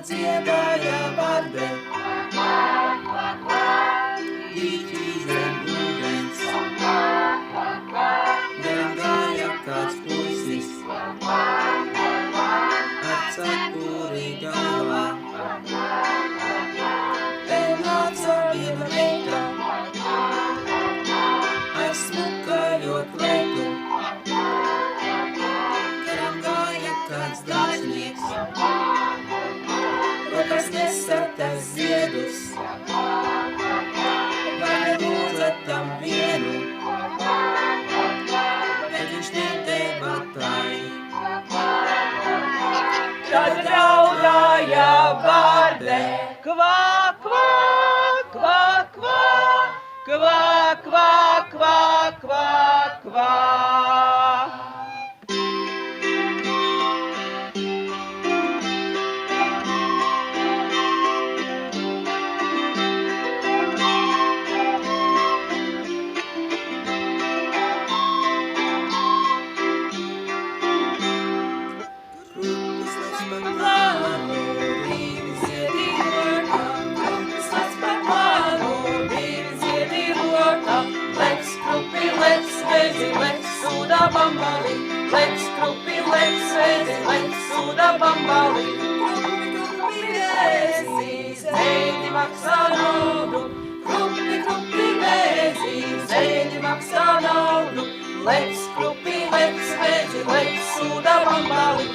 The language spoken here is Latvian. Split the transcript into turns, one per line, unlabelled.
dziedāja varde. Dīķi zem ūdens, garām gāja kāds puisis, ar cepuri galvā. Te nāca viena meita, ar smukājot kleitu, garām gāja kāds dārznieks, rokās nesartas ziedus, vai lūdza tam vienu, bet viņš nedeva tai. Tad raudāja varde,
Kvā, kvā, kvā, kvā, kvā, kvā, kvā, kvā, kvā.
Krupis lec pa plānu, divi ziedi rokā. Krupis lec pa plānu, divi ziedi rokā. Lec, krupi, lec, vezi, lec, sūdā bambali. Lec, krupi, lec, vezi, lec, sūdā bambali. Krupi, vezi, zeidi maksā naudu. Krupi, vezi, zeidi maksā naudu. Lec, krupi, lec, vezi, lec, sūdā bambali.